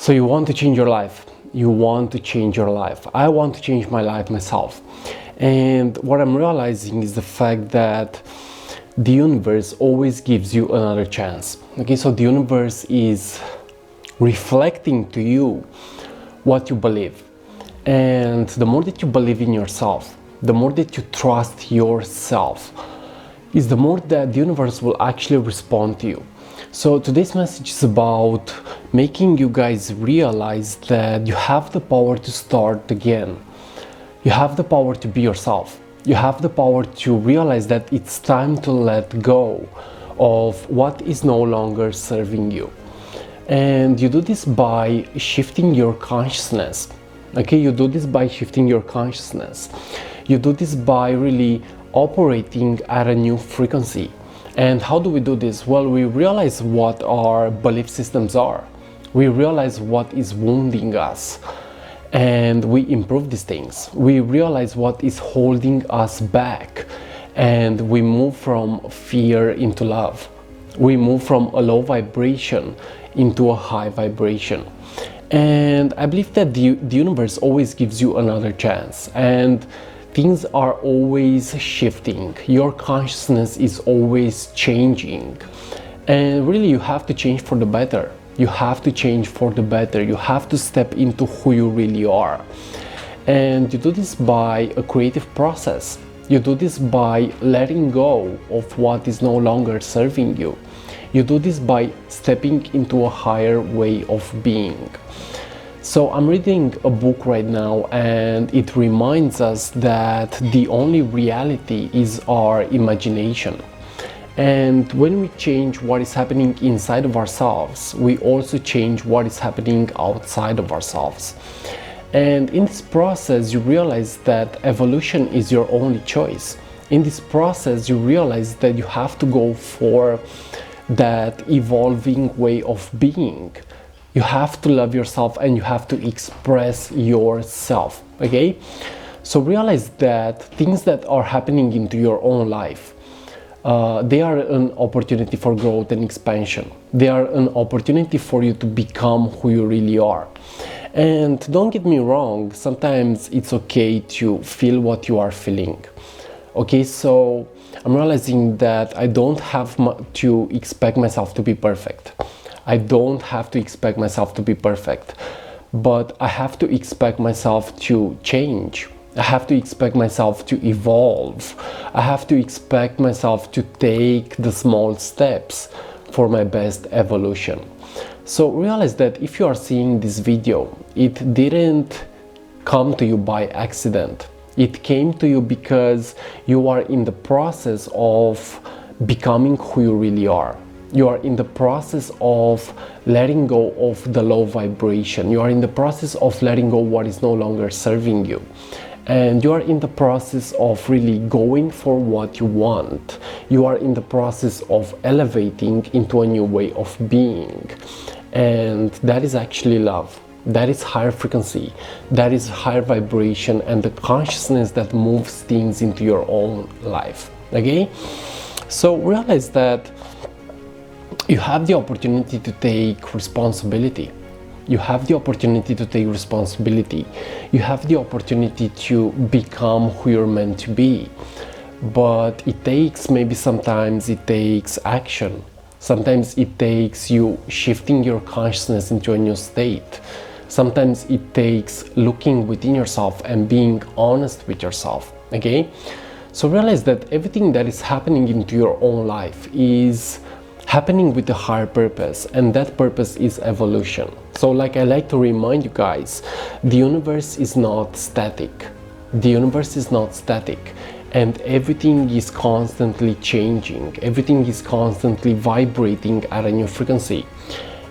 So you want to change your life. You want to change your life. I want to change my life myself. And what I'm realizing is the fact that the universe always gives you another chance. Okay, so the universe is reflecting to you what you believe. And the more that you believe in yourself, the more that you trust yourself, is the more that the universe will actually respond to you. So today's message is about making you guys realize that you have the power to start again. You have the power to be yourself. You have the power to realize that it's time to let go of what is no longer serving you. And you do this by shifting your consciousness. Okay, you do this by shifting your consciousness. You do this by really operating at a new frequency. And how do we do this? Well, we realize what our belief systems are. We realize what is wounding us. And we improve these things. We realize what is holding us back. And we move from fear into love. We move from a low vibration into a high vibration. And I believe that the universe always gives you another chance. And things are always shifting. Your consciousness is always changing. And really, you have to change for the better. You have to change for the better. You have to step into who you really are. And you do this by a creative process. You do this by letting go of what is no longer serving you. You do this by stepping into a higher way of being. So I'm reading a book right now, and it reminds us that the only reality is our imagination. And when we change what is happening inside of ourselves, we also change what is happening outside of ourselves. And in this process, you realize that evolution is your only choice. In this process, you realize that you have to go for that evolving way of being. You have to love yourself and you have to express yourself, okay? So realize that things that are happening into your own life, they are an opportunity for growth and expansion. They are an opportunity for you to become who you really are. And don't get me wrong, sometimes it's okay to feel what you are feeling. Okay, so I'm realizing that I don't have to expect myself to be perfect. I don't have to expect myself to be perfect, but I have to expect myself to change. I have to expect myself to evolve. I have to expect myself to take the small steps for my best evolution. So realize that if you are seeing this video, it didn't come to you by accident. It came to you because you are in the process of becoming who you really are. You are in the process of letting go of the low vibration. You are in the process of letting go what is no longer serving you. And you are in the process of really going for what you want. You are in the process of elevating into a new way of being. And that is actually love. That is higher frequency. That is higher vibration and the consciousness that moves things into your own life. Okay? So realize that you have the opportunity to take responsibility. You have the opportunity to take responsibility. You have the opportunity to become who you're meant to be. But it takes, maybe sometimes it takes action. Sometimes it takes you shifting your consciousness into a new state. Sometimes it takes looking within yourself and being honest with yourself. Okay? So realize that everything that is happening into your own life is happening with a higher purpose, and that purpose is evolution. So like I like to remind you guys, the universe is not static. The universe is not static, and everything is constantly changing. Everything is constantly vibrating at a new frequency.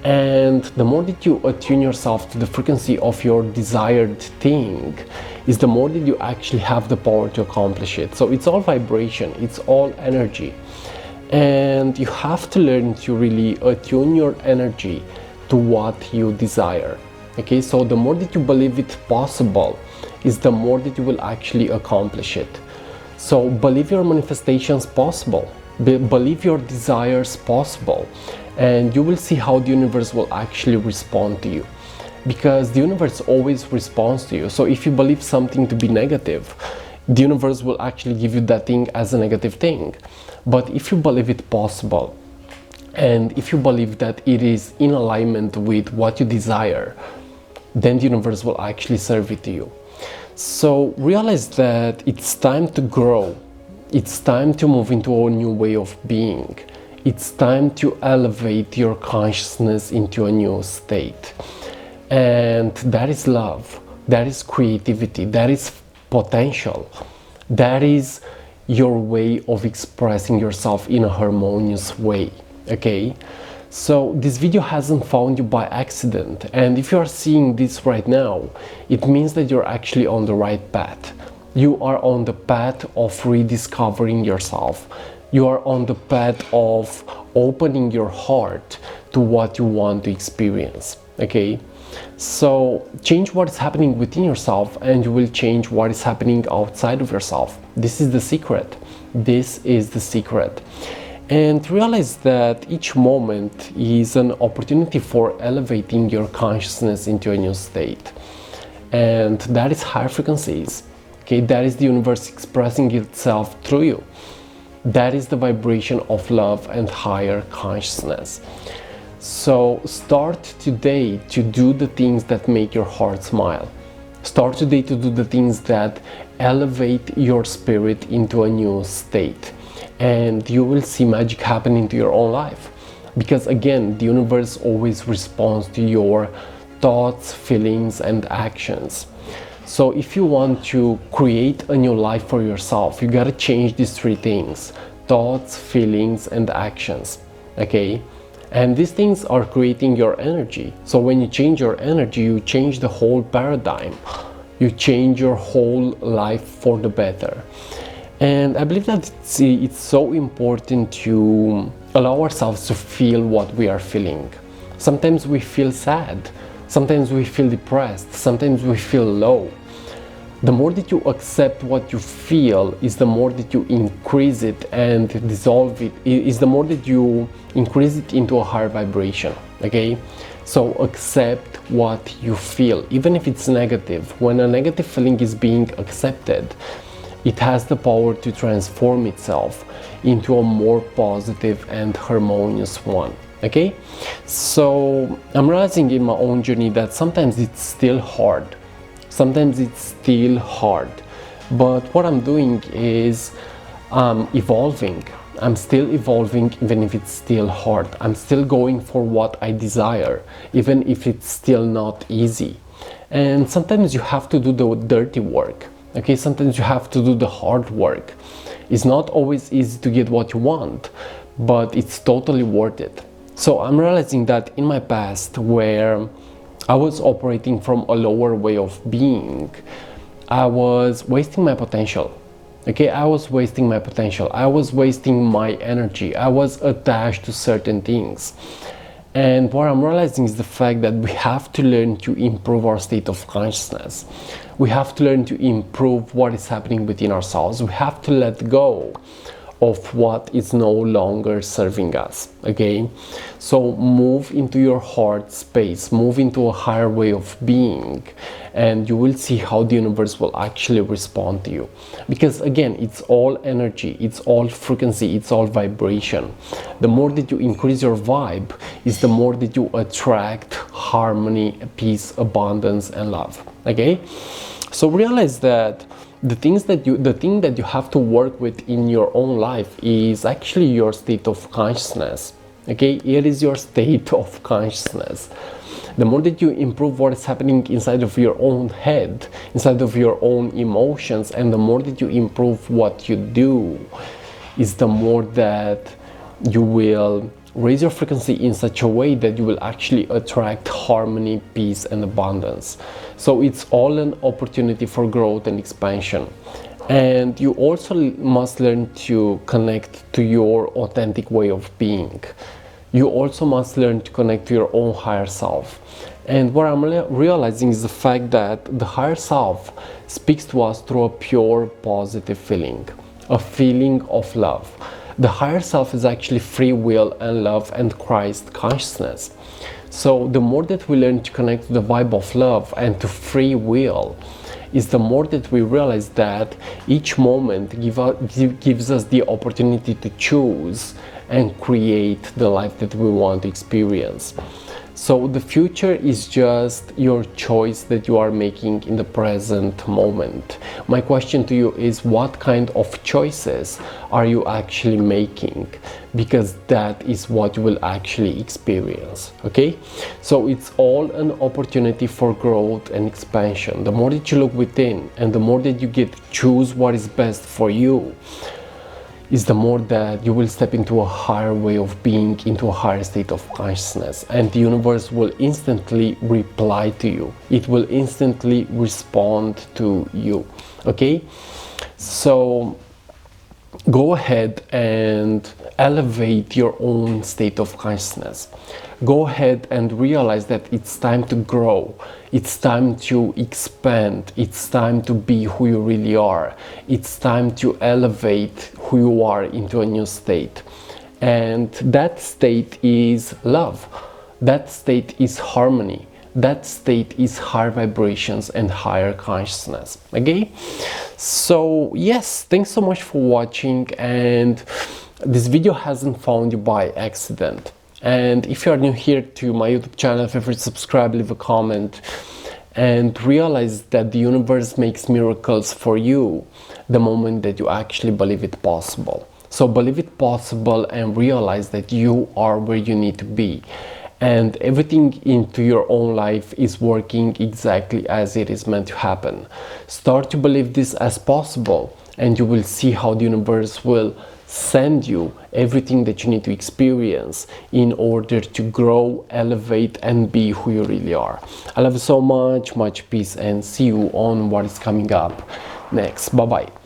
And the more that you attune yourself to the frequency of your desired thing, is the more that you actually have the power to accomplish it. So it's all vibration, it's all energy. And you have to learn to really attune your energy to what you desire. Okay, so the more that you believe it possible is the more that you will actually accomplish it. So believe your manifestations possible, believe your desires possible, and you will see how the universe will actually respond to you. because the universe always responds to you. So if you believe something to be negative, the universe will actually give you that thing as a negative thing. But if you believe it possible, and if you believe that it is in alignment with what you desire, then the universe will actually serve it to you. So realize that it's time to grow. It's time to move into a new way of being. It's time to elevate your consciousness into a new state. And that is love. That is creativity. That is potential. That is your way of expressing yourself in a harmonious way. Okay? So this video hasn't found you by accident, and if you are seeing this right now, it means that you're actually on the right path. You are on the path of rediscovering yourself. You are on the path of opening your heart to what you want to experience. Okay? So change what is happening within yourself and you will change what is happening outside of yourself. This is the secret. This is the secret. And realize that each moment is an opportunity for elevating your consciousness into a new state. And that is higher frequencies. Okay, that is the universe expressing itself through you. That is the vibration of love and higher consciousness. So start today to do the things that make your heart smile. Start today to do the things that elevate your spirit into a new state. And you will see magic happening to your own life. Because again, the universe always responds to your thoughts, feelings, and actions. So if you want to create a new life for yourself, you gotta change these three things: thoughts, feelings, and actions. Okay? And these things are creating your energy. So when you change your energy, you change the whole paradigm. You change your whole life for the better. And I believe that it's so important to allow ourselves to feel what we are feeling. Sometimes we feel sad, sometimes we feel depressed, sometimes we feel low. The more that you accept what you feel is the more that you increase it and dissolve it, is the more that you increase it into a higher vibration. Okay? So accept what you feel, even if it's negative. When a negative feeling is being accepted, it has the power to transform itself into a more positive and harmonious one. Okay? So I'm realizing in my own journey that sometimes it's still hard. Sometimes it's still hard. But what I'm doing is evolving. I'm still evolving even if it's still hard. I'm still going for what I desire, even if it's still not easy. And sometimes you have to do the dirty work. Okay, sometimes you have to do the hard work. It's not always easy to get what you want, but it's totally worth it. So I'm realizing that in my past, where I was operating from a lower way of being, I was wasting my potential. Okay, I was wasting my potential. I was wasting my energy. I was attached to certain things. And what I'm realizing is the fact that we have to learn to improve our state of consciousness. We have to learn to improve what is happening within ourselves. We have to let go of what is no longer serving us. Okay? So move into your heart space, move into a higher way of being, and you will see how the universe will actually respond to you. Because again, it's all energy, it's all frequency, it's all vibration. The more that you increase your vibe is the more that you attract harmony, peace, abundance, and love. Okay? So realize that the thing that you have to work with in your own life is actually your state of consciousness. Okay, it is your state of consciousness. The more that you improve what is happening inside of your own head, inside of your own emotions, and the more that you improve what you do, is the more that you will raise your frequency in such a way that you will actually attract harmony, peace, and abundance. So it's all an opportunity for growth and expansion. And you also must learn to connect to your authentic way of being. You also must learn to connect to your own higher self. And what I'm realizing is the fact that the higher self speaks to us through a pure positive feeling, a feeling of love. The higher self is actually free will and love and Christ consciousness. So the more that we learn to connect to the vibe of love and to free will, is the more that we realize that each moment gives us the opportunity to choose and create the life that we want to experience. So the future is just your choice that you are making in the present moment. My question to you is, what kind of choices are you actually making? Because that is what you will actually experience, okay? So it's all an opportunity for growth and expansion. The more that you look within and the more that you get to choose what is best for you, is the more that you will step into a higher way of being, into a higher state of consciousness, and the universe will instantly reply to you. It will instantly respond to you, okay? So go ahead and elevate your own state of consciousness. Go ahead and realize that it's time to grow. It's time to expand. It's time to be who you really are. It's time to elevate who you are into a new state. And that state is love. That state is harmony. That state is higher vibrations and higher consciousness. Okay? So yes, thanks so much for watching, and this video hasn't found you by accident. And if you are new here to my YouTube channel, feel free to subscribe, leave a comment, and realize that the universe makes miracles for you the moment that you actually believe it possible. So believe it possible and realize that you are where you need to be. And everything into your own life is working exactly as it is meant to happen. Start to believe this as possible, and you will see how the universe will send you everything that you need to experience in order to grow, elevate, and be who you really are. I love you so much, much peace, and see you on what is coming up next. Bye bye.